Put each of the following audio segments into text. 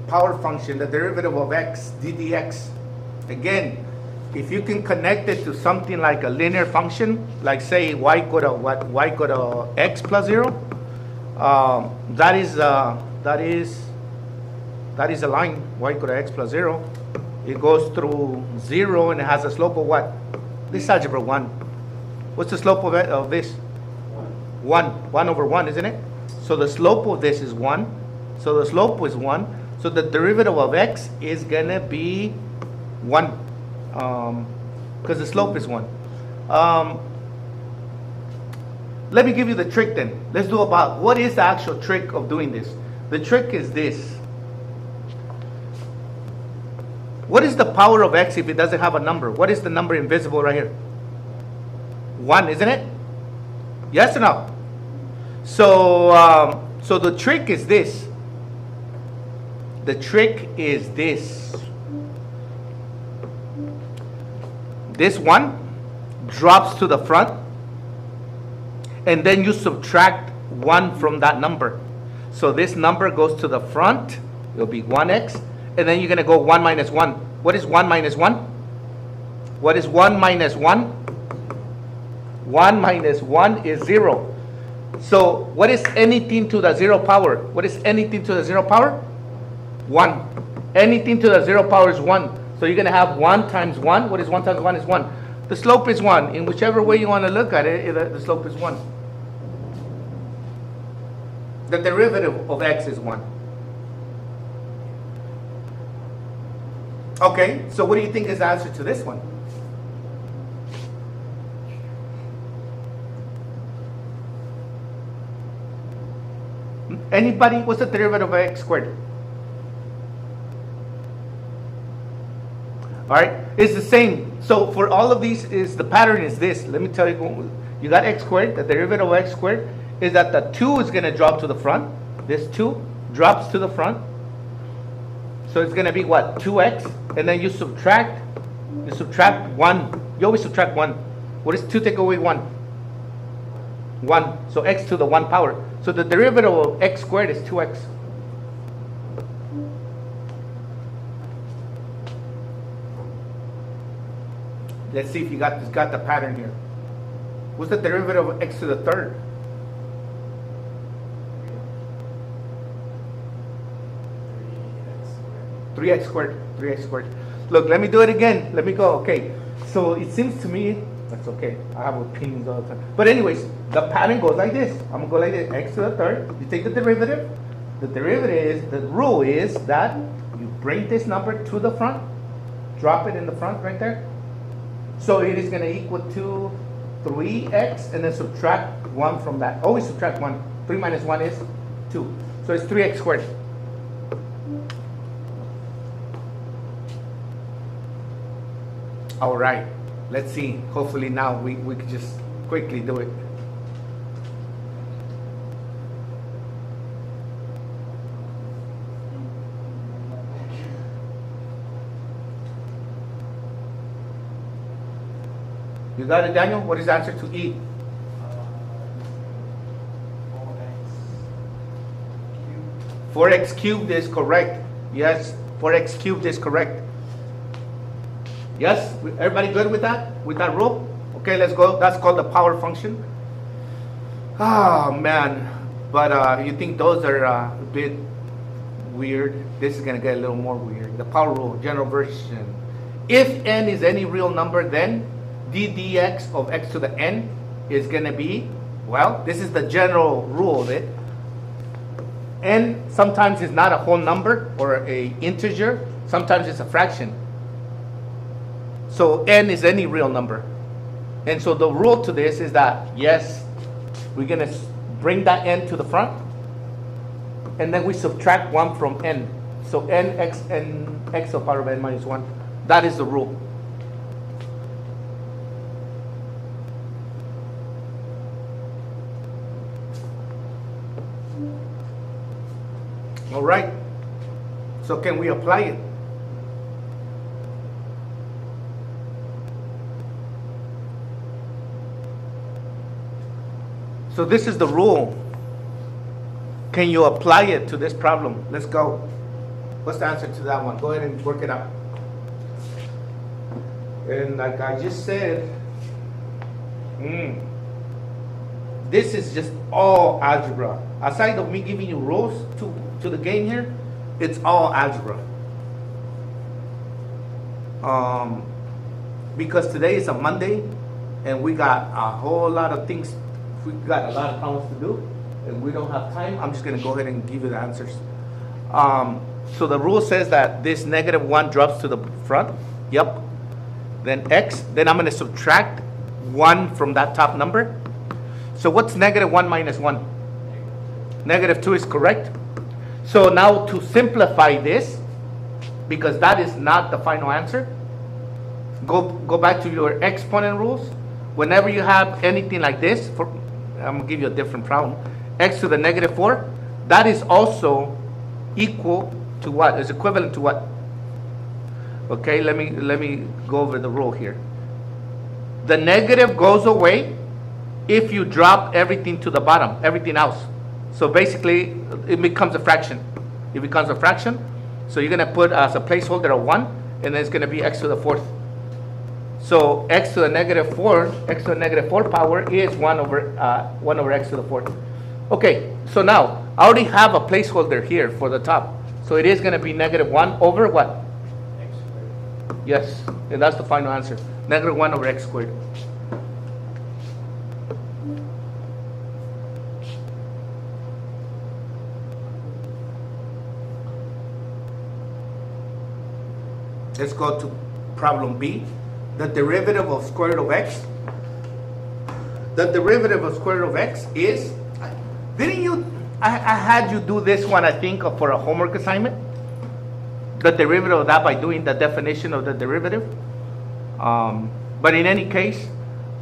power function, the derivative of x, d dx. Again, if you can connect it to something like a linear function, like say y equal to what? Y equal to x plus 0. That is a line, y equal to x plus 0. It goes through 0 and it has a slope of what? This is algebra 1. What's the slope of this? 1. 1 over 1, isn't it? So the slope of this is 1. So the slope is 1. So the derivative of x is going to be 1. Because the slope is 1. Let me give you the trick then. Let's do about what is the actual trick of doing this. The trick is this. What is the power of x if it doesn't have a number? What is the number invisible right here? 1, isn't it? Yes or no? So, so the trick is this. The trick is this. This 1 drops to the front, and then you subtract 1 from that number. So this number goes to the front. It'll be 1x, and then you're going to go 1 minus 1. What is 1 minus 1? What is 1 minus 1? 1 minus 1 is 0. So what is anything to the 0 power? What is anything to the 0 power? 1. Anything to the 0 power is 1. So you're going to have 1 times 1. What is 1 times 1 is 1. The slope is 1. In whichever way you want to look at it, the slope is 1. The derivative of x is 1. Okay, so what do you think is the answer to this one? Anybody? What's the derivative of x squared? All right, it's the same. So for all of these, is the pattern is this. Let me tell you, you got x squared. The derivative of x squared is that the 2 is going to drop to the front. This 2 drops to the front. So it's going to be what? 2x. And then you subtract 1. You always subtract 1. What is 2 take away 1? 1. So x to the 1 power. So the derivative of x squared is 2x. Let's see if you got the pattern here. What's the derivative of x to the third? 3x squared. 3x squared. Look, let me do it again. Let me go. Okay. So it seems to me, that's okay. I have opinions all the time. But anyways, the pattern goes like this. I'm going to go like this. X to the third. You take the derivative. The rule is that you bring this number to the front. Drop it in the front right there. So it is going to equal to 3x and then subtract 1 from that. Always subtract 1. 3 minus 1 is 2. So it's 3x squared. All right. Let's see. Hopefully now we can just quickly do it. You got it, Daniel? What is the answer to E? 4x cubed is correct. Yes, 4x cubed is correct. Yes? Everybody good with that? With that rule? Okay, let's go. That's called the power function. Oh, man. But you think those are a bit weird? This is going to get a little more weird. The power rule, general version. If n is any real number, then d dx of x to the n is going to be, well, this is the general rule of it. N sometimes is not a whole number or a integer. Sometimes it's a fraction. So n is any real number. And so the rule to this is that, yes, we're going to bring that n to the front. And then we subtract 1 from n. So n x to the power of n minus 1. That is the rule. All right. So can we apply it? So this is the rule. Can you apply it to this problem? Let's go. What's the answer to that one? Go ahead and work it out. And like I just said, this is just all algebra. Aside of me giving you rules to the game here, it's all algebra. Because today is a Monday, and we got a whole lot of things. We got a lot of problems to do, and we don't have time. I'm just going to go ahead and give you the answers. So the rule says that this -1 drops to the front. Yep. Then x. Then I'm going to subtract 1 from that top number. So what's -1 minus 1? -2 is correct. So now to simplify this, because that is not the final answer, go back to your exponent rules. Whenever you have anything like this, I'm going to give you a different problem. X to the -4, that is also equal to what? Is equivalent to what? Okay, let me go over the rule here. The negative goes away if you drop everything to the bottom, everything else. So basically, it becomes a fraction. It becomes a fraction. So you're going to put as a placeholder a 1, and then it's going to be x to the 4th. So x to the -4 power is 1 over x to the 4th. Okay, so now I already have a placeholder here for the top. So it is going to be -1 over what? X squared. Yes, and that's the final answer. -1 over x squared. Let's go to problem B. The derivative of square root of x. The derivative of square root of x is, didn't you, I had you do this one, I think, for a homework assignment. The derivative of that by doing the definition of the derivative. But in any case,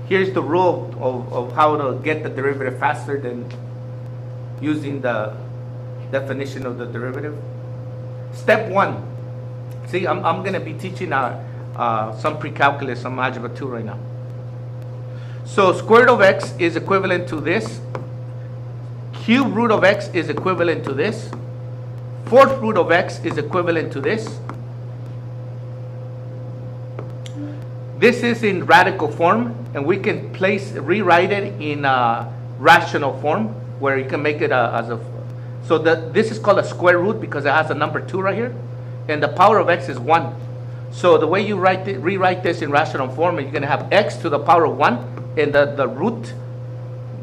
here's the rule of how to get the derivative faster than using the definition of the derivative. Step 1. See, I'm going to be teaching some pre-calculus, some algebra 2 right now. So square root of x is equivalent to this. Cube root of x is equivalent to this. Fourth root of x is equivalent to this. This is in radical form, and we can rewrite it in a rational form, where you can make it as a. So this is called a square root because it has a number 2 right here. And the power of x is 1. So the way you rewrite this in rational form, you're going to have x to the power of 1, and the root,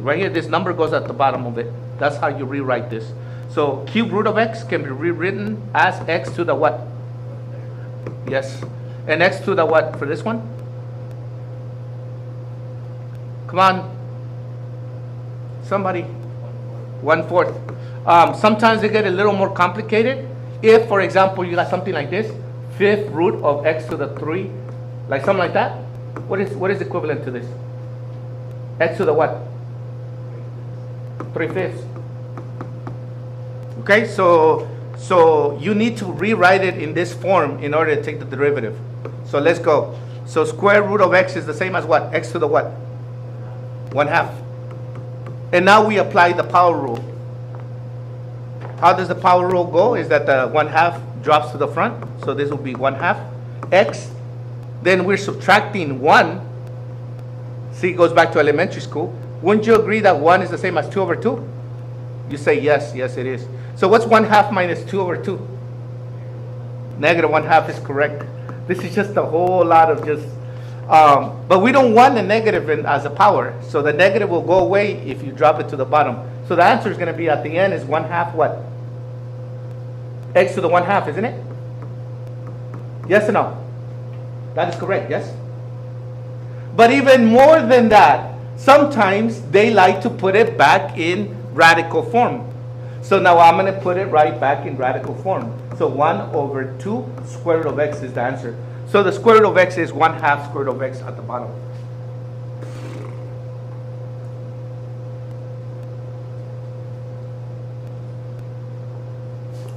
right here, this number goes at the bottom of it. That's how you rewrite this. So cube root of x can be rewritten as x to the what? Yes. And x to the what for this one? Come on. Somebody. 1/4. Sometimes they get a little more complicated. If, for example, you got something like this, 5th root of x to the 3, like something like that, what is equivalent to this? X to the what? 3/5. Okay, so you need to rewrite it in this form in order to take the derivative. So let's go. So square root of x is the same as what? X to the what? 1/2. And now we apply the power rule. How does the power rule go? Is that the 1/2 drops to the front. So this will be 1/2 x. Then we're subtracting 1. See, it goes back to elementary school. Wouldn't you agree that 1 is the same as 2 over 2? You say yes, yes it is. So what's 1/2 minus 2 over 2? -1/2 is correct. This is just a whole lot of just, but we don't want the negative as a power. So the negative will go away if you drop it to the bottom. So the answer is going to be at the end is 1/2 what? X to the 1/2, isn't it? Yes or no? That is correct, yes? But even more than that, sometimes they like to put it back in radical form. So now I'm going to put it right back in radical form. So 1/2 square root of x is the answer. So the square root of x is 1/2 square root of x at the bottom.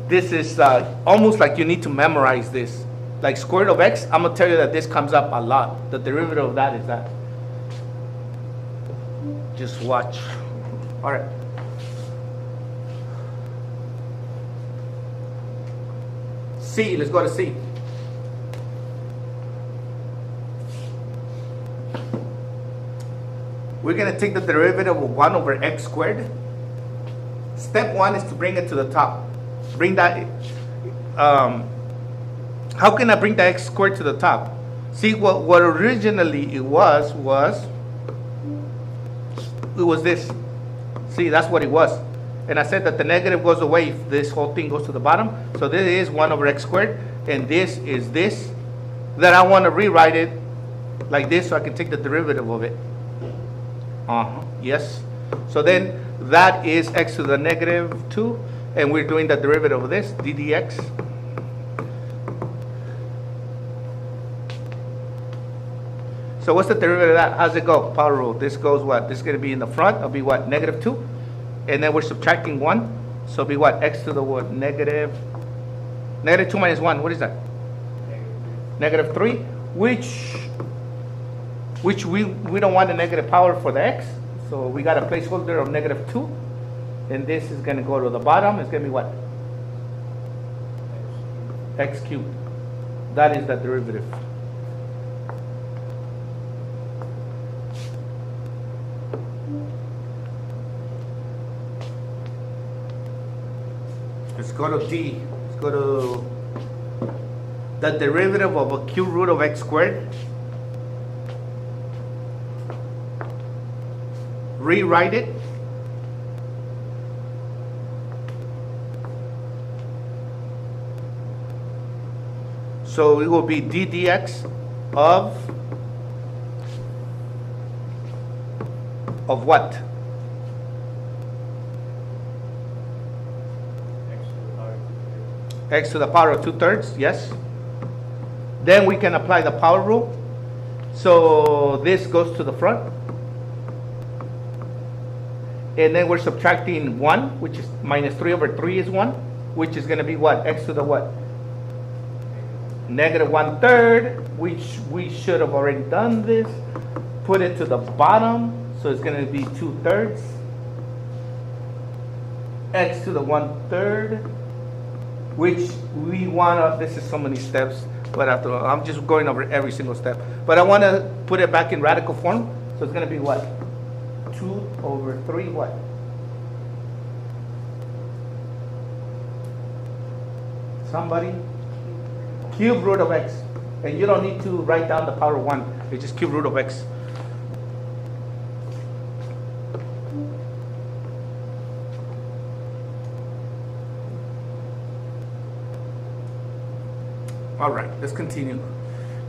This is almost like you need to memorize this. Like square root of x, I'm going to tell you that this comes up a lot. The derivative of that is that. Just watch. All right. C, let's go to C. We're going to take the derivative of 1 over x squared. Step 1 is to bring it to the top. Bring that, how can I bring the x squared to the top? See, what originally it was this. See, that's what it was. And I said that the negative goes away if this whole thing goes to the bottom. So this is 1 over x squared, and this is this. Then I want to rewrite it like this so I can take the derivative of it. Yes. So then that is x to the negative 2, and we're doing the derivative of this, d dx. So what's the derivative of that? How's it go? Power rule. This goes what? This is going to be in the front. It'll be what? Negative 2. And then we're subtracting 1. So it'll be what? X to the what? Negative 2 minus 1. What is that? Negative 3. Which we don't want a negative power for the x. So we got a placeholder of negative 2. And this is going to go to the bottom. It's going to be what? X cubed. That is the derivative. Let's go to D. Let's go to the derivative of a cube root of x squared. Rewrite it. So it will be d dx of what? X to the power of 2/3, yes. Then we can apply the power rule. So this goes to the front. And then we're subtracting 1, which is minus 3 over 3 is 1, which is going to be what? X to the what? Negative 1/3, which we should have already done this. Put it to the bottom, so it's going to be 2/3. X to the 1/3, which we want to, this is so many steps, but after all, I'm just going over every single step. But I want to put it back in radical form, so it's going to be what? 2 over 3 what? Somebody? Cube root of x. And you don't need to write down the power of 1. It's just cube root of x. All right, let's continue.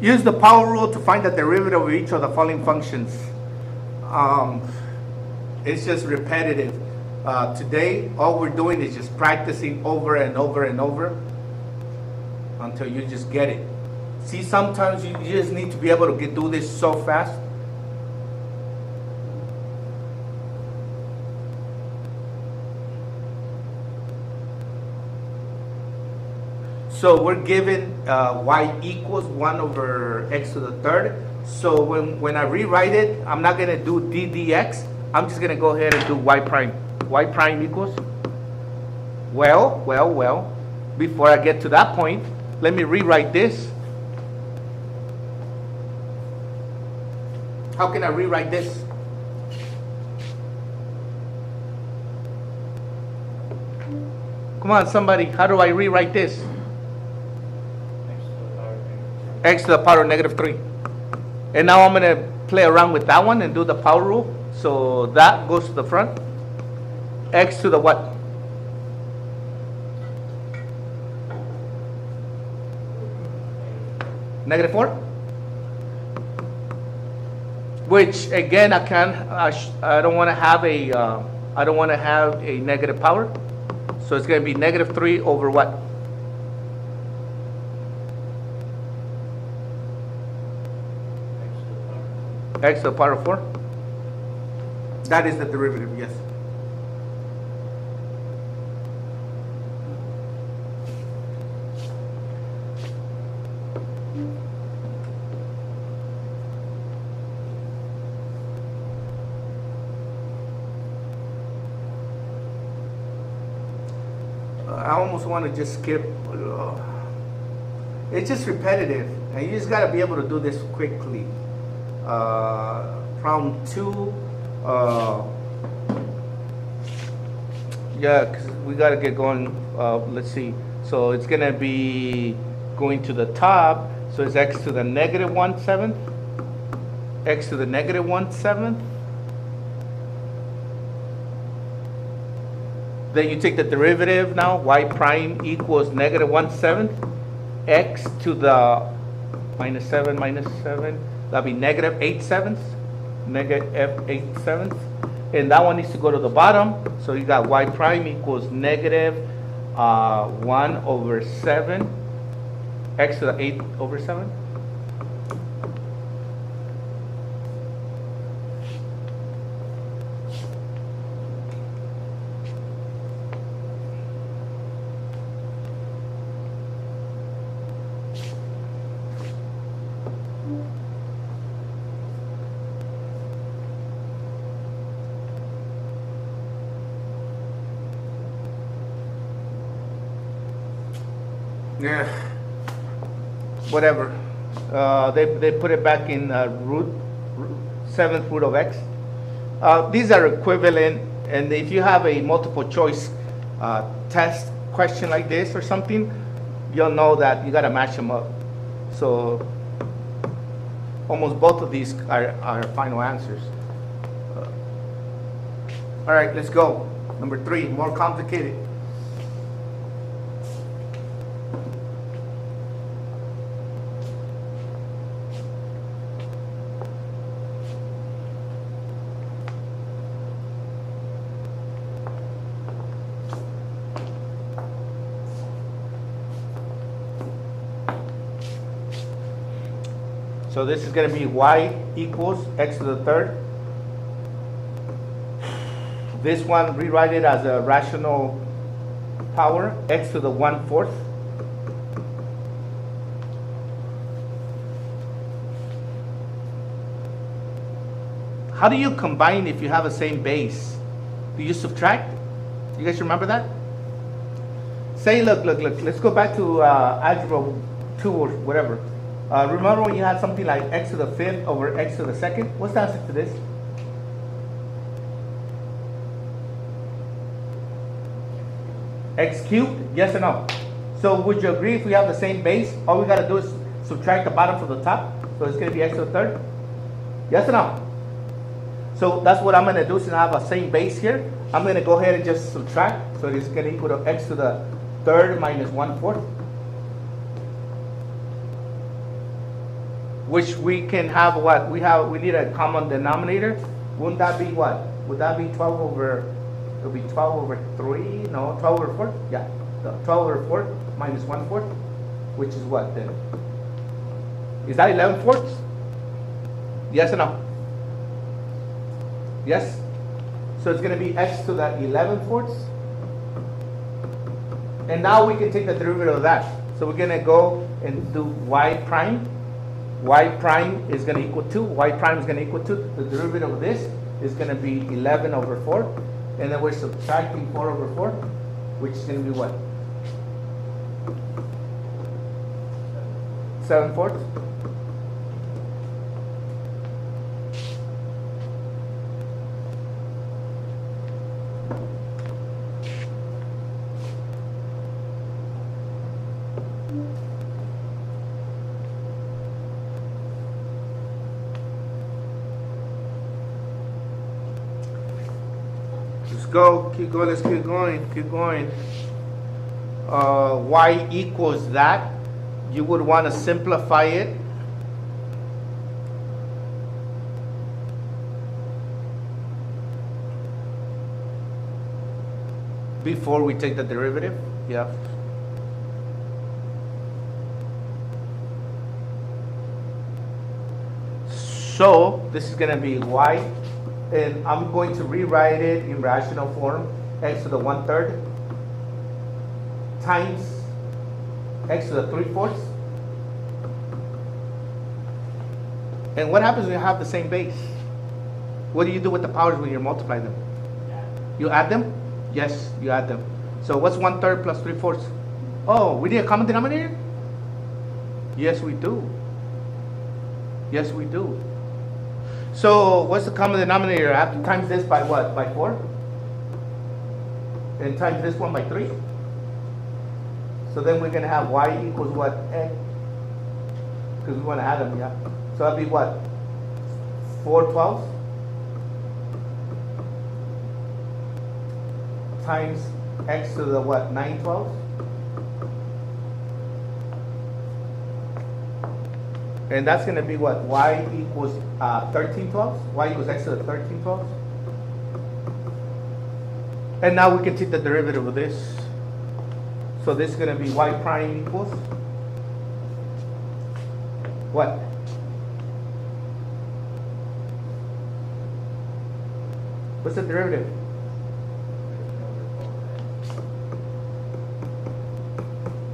Use the power rule to find the derivative of each of the following functions. It's just repetitive. Today, all we're doing is just practicing over and over and over until you just get it. See, sometimes you just need to be able to do this so fast. So we're given y equals 1 over x to the 3rd. So when I rewrite it, I'm not going to do d dx. I'm just going to go ahead and do y prime. Y prime equals, well, before I get to that point, let me rewrite this. How can I rewrite this? Come on, somebody, how do I rewrite this? X to the power of negative 3. And now I'm going to play around with that one and do the power rule. So that goes to the front. X to the what? Negative 4. Which again, I don't want to have a negative power. So it's going to be negative 3 over what? X to the power of 4. That is the derivative, yes. I almost want to just skip. It's just repetitive, and you just got to be able to do this quickly. Problem 2, yeah, because we got to get going. Let's see. So it's going to be going to the top. So it's x to the negative 1/7, x to the negative 1/7. Then you take the derivative now, y prime equals negative 1/7, x to the minus 7, that'll be negative 8/7, negative 8/7. And that one needs to go to the bottom, so you got y prime equals negative 1/7, x to the 8/7. Yeah, whatever. They put it back in seventh root of x. These are equivalent, and if you have a multiple choice test question like this or something, you'll know that you got to match them up. So almost both of these are final answers. All right, let's go. Number 3, more complicated. So this is going to be y equals x to the third. This one, rewrite it as a rational power, x to the 1/4. How do you combine if you have the same base? Do you subtract? You guys remember that? Say, look, let's go back to algebra 2 or whatever. Remember when you had something like x to the 5th over x to the 2nd? What's the answer to this? X cubed? Yes or no? So would you agree if we have the same base, all we got to do is subtract the bottom from the top? So it's going to be x to the 3rd? Yes or no? So that's what I'm going to do since I have the same base here. I'm going to go ahead and just subtract. So it's going to equal to x to the 3rd minus 1/4. Which we can have what? We need a common denominator. Wouldn't that be what? Would that be 12 over, it would be 12 over 3? No, 12 over 4? Yeah, 12 over 4 minus 1/4, which is what then? Is that 11/4? Yes or no? Yes? So it's going to be x to the 11/4. And now we can take the derivative of that. So we're going to go and do y prime. Y prime is going to equal to, y prime is going to equal to, the derivative of this is going to be 11 over 4. And then we're subtracting 4 over 4, which is going to be what? 7/4. Go, keep going, let's keep going. Y equals that. You would want to simplify it. Before we take the derivative, yeah. So this is going to be y. And I'm going to rewrite it in rational form, x to the 1/3 times x to the 3/4. And what happens when you have the same base? What do you do with the powers when you multiply them? You add them? Yes, you add them. So what's 1/3 plus 3/4? Oh, we need a common denominator? Yes, we do. Yes, we do. So what's the common denominator? I have to times this by what? By 4? And times this one by 3? So then we're going to have y equals what? X. Because we want to add them, yeah. So that'd be what? 4/12 times x to the what? 9/12. And that's going to be what? Y equals 13/12. Y equals x to the 13/12. And now we can take the derivative of this. So this is going to be y prime equals what? What's the derivative?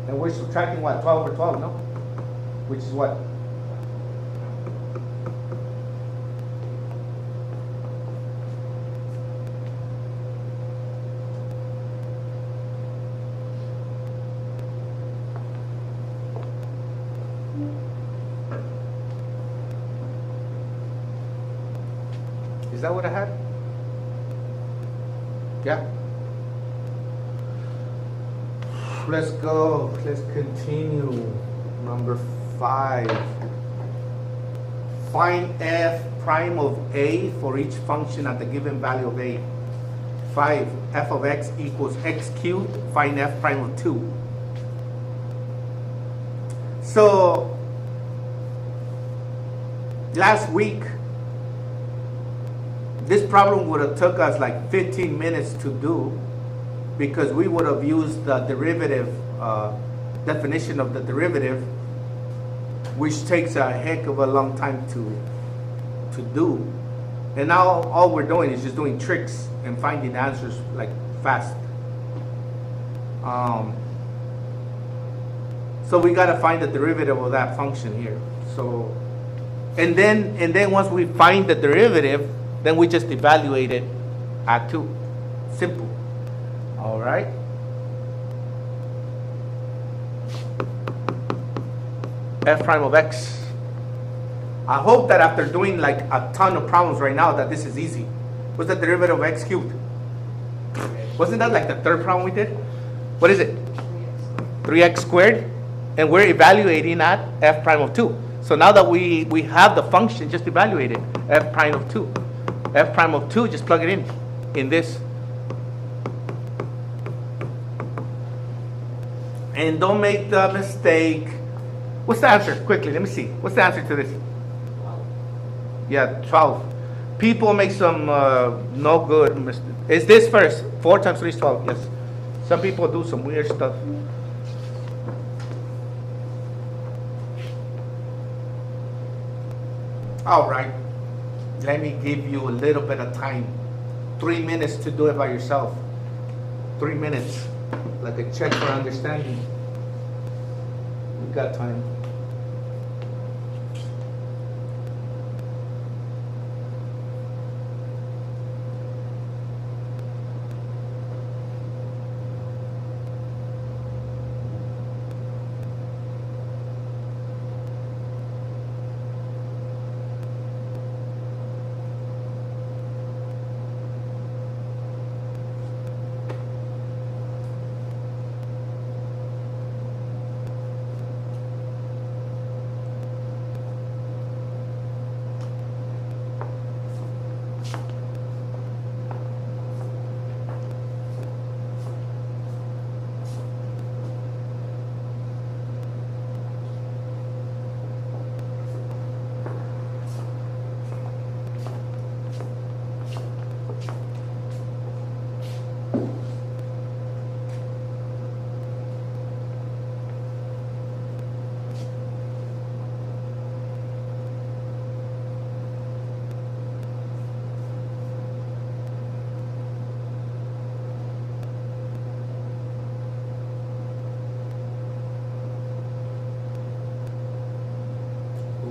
And we're subtracting what? 12 over 12, no? Which is what? Is that what I had? Yeah. Let's go. Let's continue. Number 5. Find f prime of a for each function at the given value of a. 5. F of x equals x cubed. Find f prime of 2. So, last week, this problem would have took us like 15 minutes to do because we would have used the derivative, definition of the derivative, which takes a heck of a long time to do. And now all we're doing is just doing tricks and finding answers like fast. So we got to find the derivative of that function here. So, and then once we find the derivative, then we just evaluate it at 2. Simple. All right. F prime of x. I hope that after doing like a ton of problems right now that this is easy. What's the derivative of x cubed? Wasn't that like the third problem we did? What is it? 3x squared. And we're evaluating at f prime of 2. So now that we have the function, just evaluate it. F prime of 2. F prime of 2, just plug it in this. And don't make the mistake. What's the answer? Quickly, let me see. What's the answer to this? 12. Yeah, 12. People make some no good mistakes. Is this first? 4 times 3 is 12, yes. Some people do some weird stuff. All right. Let me give you a little bit of time. 3 minutes to do it by yourself. 3 minutes. Like a check for understanding. We got time.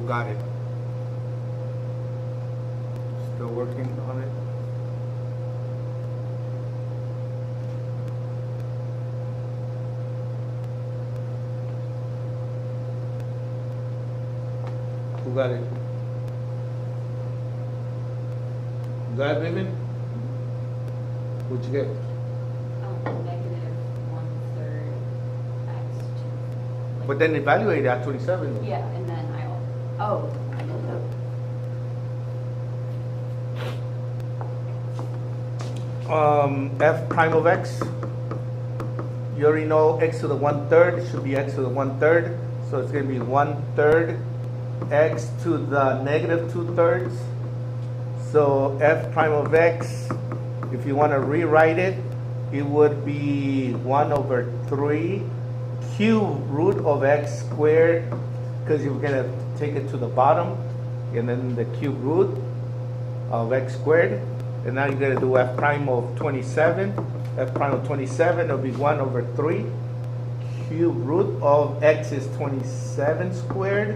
Got it. Still working on it. got it. You got it, Vivian? What'd you get? Negative 1/3 x 2. But then evaluate it at 27. Yeah, and then I did that. F prime of x. You already know x to the 1/3. It should be x to the 1/3. So it's going to be 1/3 x to the negative 2/3. So f prime of x, if you want to rewrite it, it would be 1/3 cube root of x squared, because you're going to take it to the bottom, and then the cube root of x squared. And now you're going to do f prime of 27. F prime of 27 will be 1/3 cube root of x is 27 squared.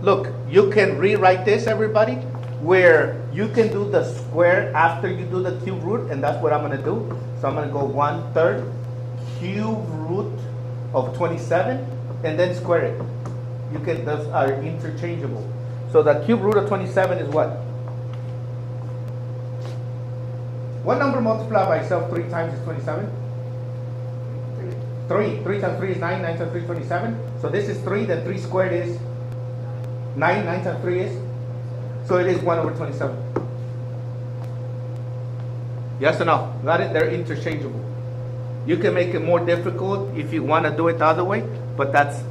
Look, you can rewrite this, everybody, where you can do the square after you do the cube root, and that's what I'm going to do. So I'm going to go 1/3 cube root of 27, and then square it. You can, those are interchangeable. So the cube root of 27 is what? What number multiplied by itself 3 times is 27? 3. 3 times 3 is 9. 9 times 3 is 27. So this is 3. Then 3 squared is 9. 9 times 3 is? So it is 1/27. Yes or no? Got it? They're interchangeable. You can make it more difficult if you want to do it the other way, but that's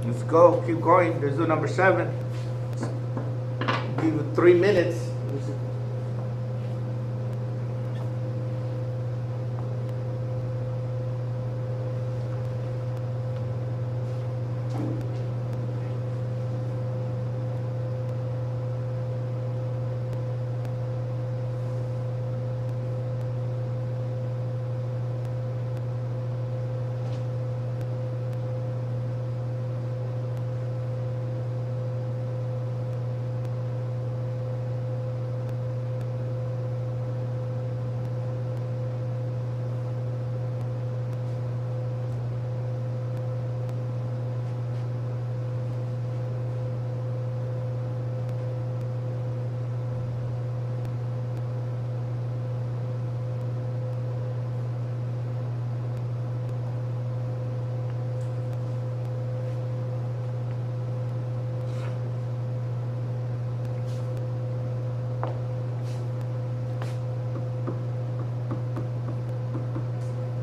Let's go, keep going. Let's do number 7. Give you 3 minutes.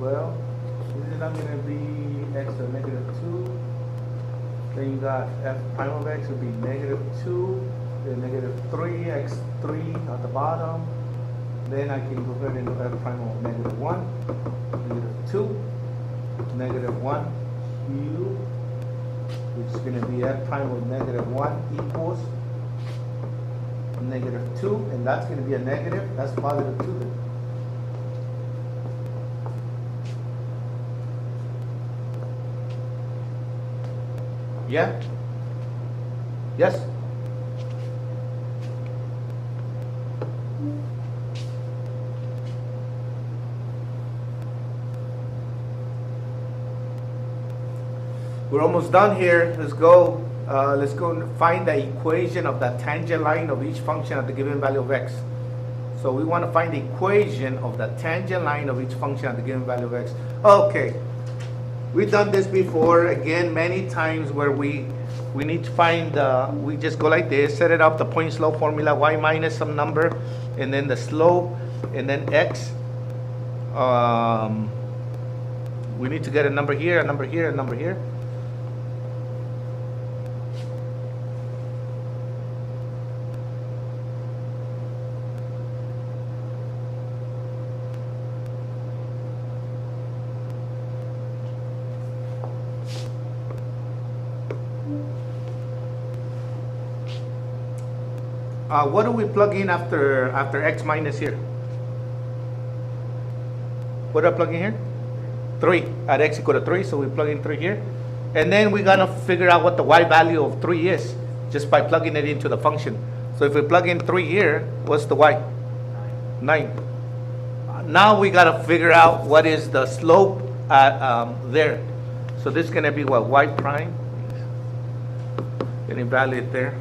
Well, this is not going to be x to the negative 2. Then you got f prime of x will be negative 2, then negative 3, x3 at the bottom. Then I can go ahead and do f prime of negative 1, negative 2, negative 1 cube, which is going to be f prime of negative 1 equals negative 2, and that's going to be a negative. That's positive 2 then. Yeah? Yes? We're almost done here. Let's go and find the equation of the tangent line of each function at the given value of x. So we want to find the equation of the tangent line of each function at the given value of x. Okay. We've done this before, again, many times, where we need to find, we just go like this, set it up, the point slope formula, y minus some number, and then the slope, and then x. We need to get a number here, a number here, a number here. What do we plug in after x minus here? What do I plug in here? 3 at x equal to 3, so we plug in 3 here. And then we're gonna figure out what the y value of 3 is just by plugging it into the function. So if we plug in 3 here, what's the y? 9. Now we gotta figure out what is the slope at there. So this is gonna be what, y prime? Can evaluate there.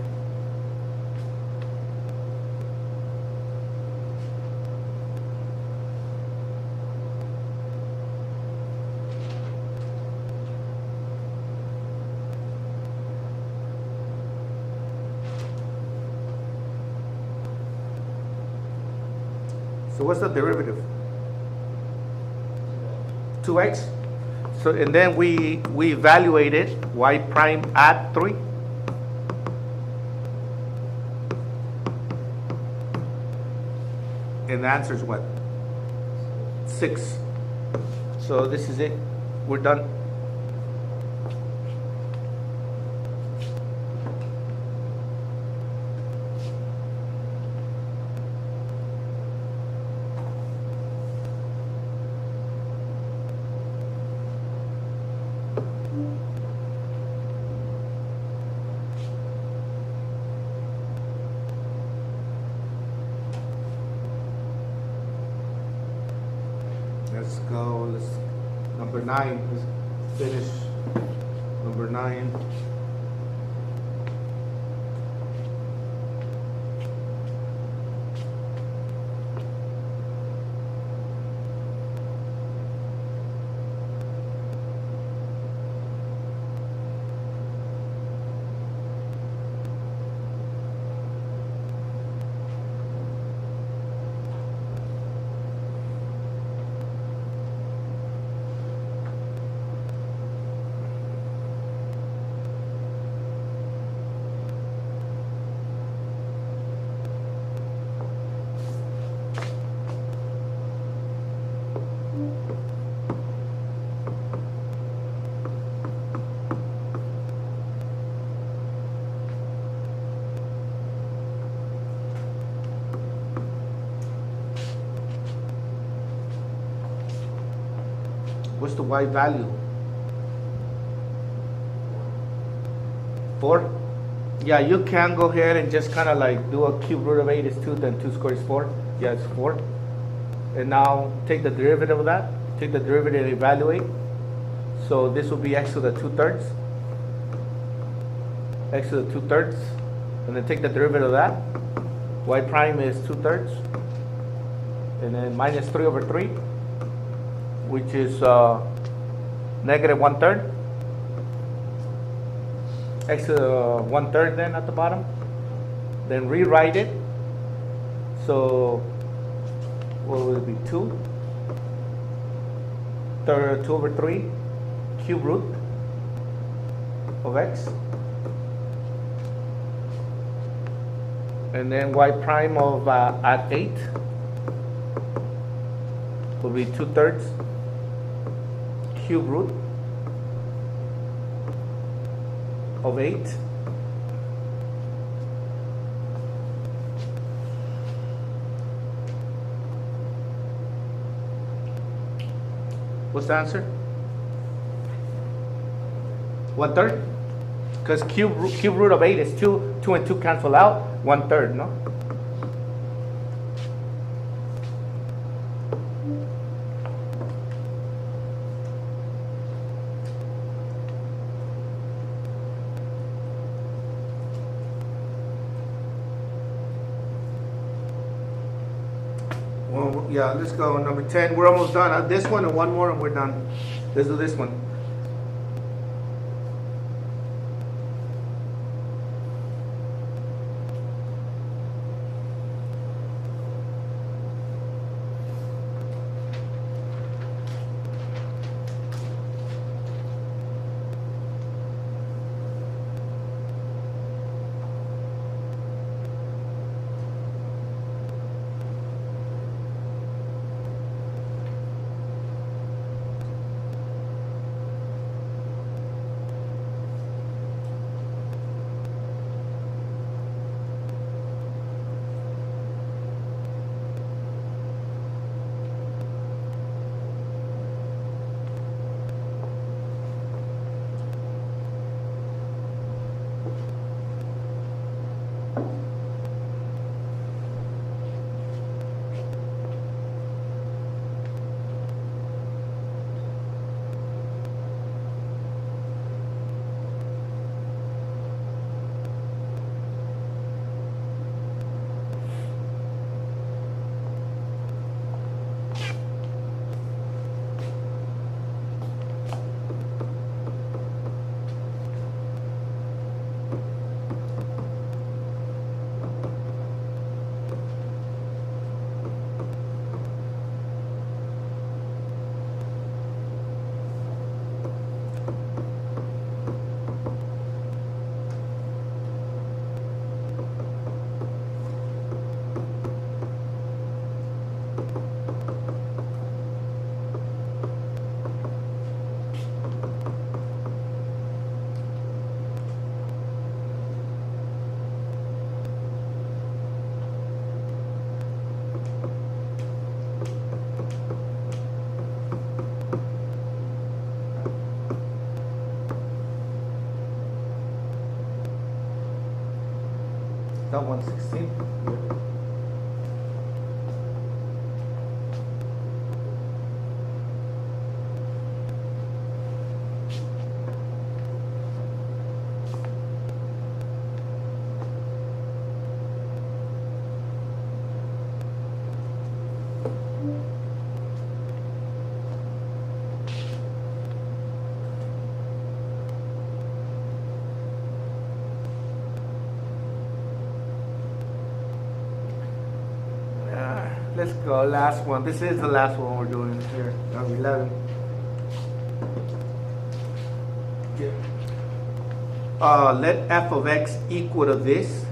So what's the derivative? 2x. So and then we evaluated y prime at 3. And the answer is what? 6. So this is it. We're done. Let's go. Number 9. Let's finish number 9. What's the y value? 4? Yeah, you can go ahead and just kind of like do a cube root of 8 is 2, then 2 squared is 4. Yeah, it's 4. And now take the derivative of that. Take the derivative and evaluate. So this will be x to the 2/3. X to the 2/3. And then take the derivative of that. Y prime is 2/3. And then minus 3 over 3, which is negative 1/3. X to the 1/3 then at the bottom. Then rewrite it. So what will it be? 2 over 3 cube root of x. And then y prime of at 8 will be 2/3 cube root of 8. What's the answer? 1/3? Because cube root of 8 is 2. 2 and 2 cancel out. 1/3, no? Well, yeah, let's go. Number 10. We're almost done. This one and one more and we're done. Let's do this one. that 116? Let's go, last one. This is the last one we're doing here, number 11. Let f of x equal to this.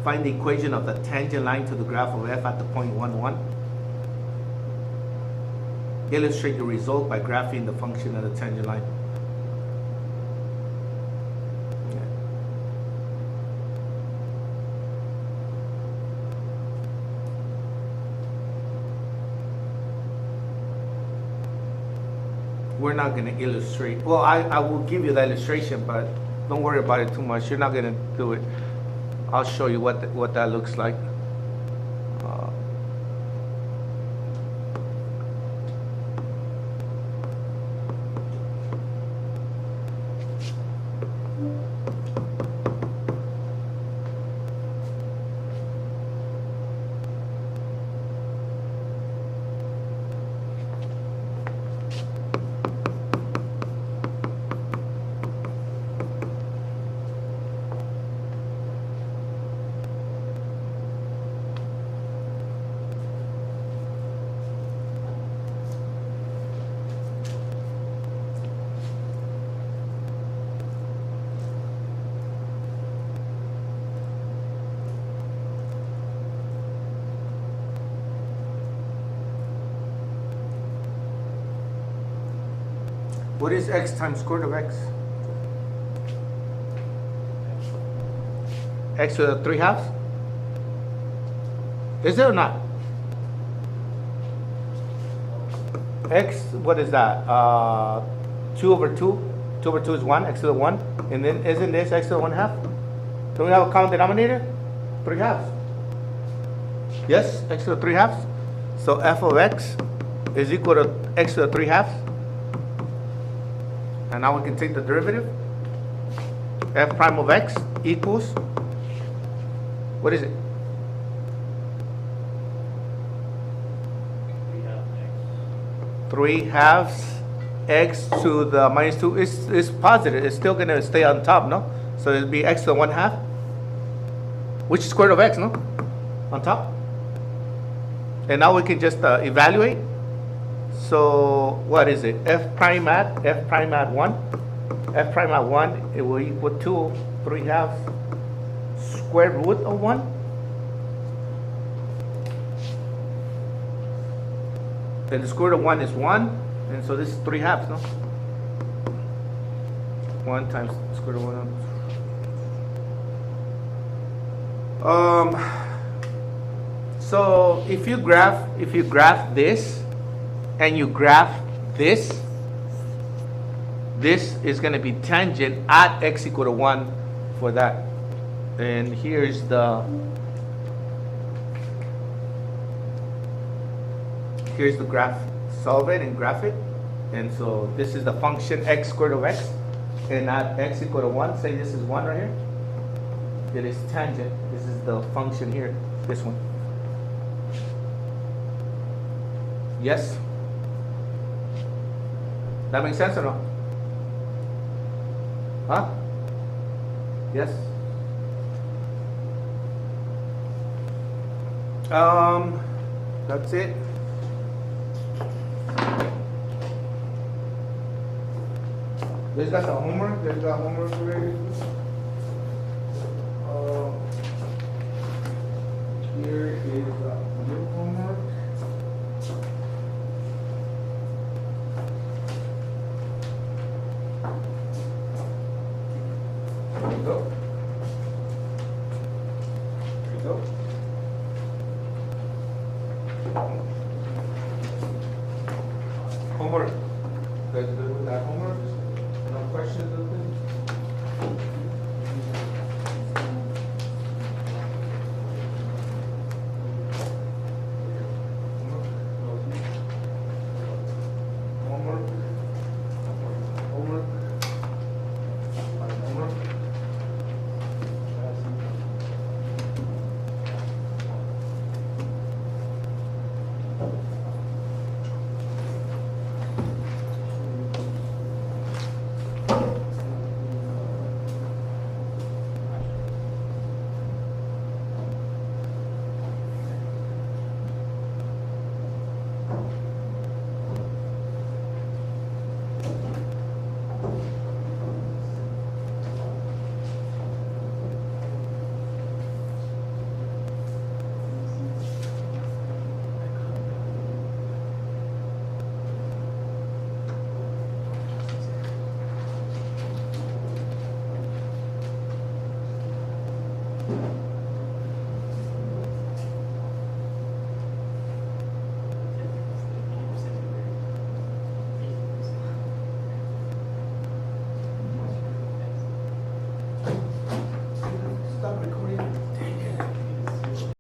Find the equation of the tangent line to the graph of f at the point 1, 1. Illustrate the result by graphing the function of the tangent line. We're not going to illustrate. Well, I will give you the illustration, but don't worry about it too much. You're not going to do it. I'll show you what that looks like. What is x times square root of x? X to the 3 halves? Is it or not? X, what is that? 2 over 2. 2 over 2 is 1, x to the 1. And then isn't this x to the 1 half? Don't we have a common denominator? 3 halves. Yes, x to the 3 halves. So f of x is equal to x to the 3 halves. And now we can take the derivative. F prime of x equals, what is it? We have x. 3 halves x to the minus 2 is positive. It's still going to stay on top, no? So it'll be x to the 1 half, which is square root of x, no? On top. And now we can just evaluate. So what is it? F prime at 1. F prime at 1, it will equal to 3 halves square root of 1. And the square root of 1 is 1. And so this is 3 halves, no? 1 times square root of 1. So if you graph this and you graph this is going to be tangent at x equal to 1 for that. And here's the graph. Solve it and graph it. And so this is the function x squared of x. And at x equal to 1, say this is 1 right here. It is tangent. This is the function here. This one. Yes? That makes sense or no? Huh? Yes? That's it. This got the homework. This got homework already. Here is your homework. There you go. There you go. Homework. You guys good with that homework? No questions with it?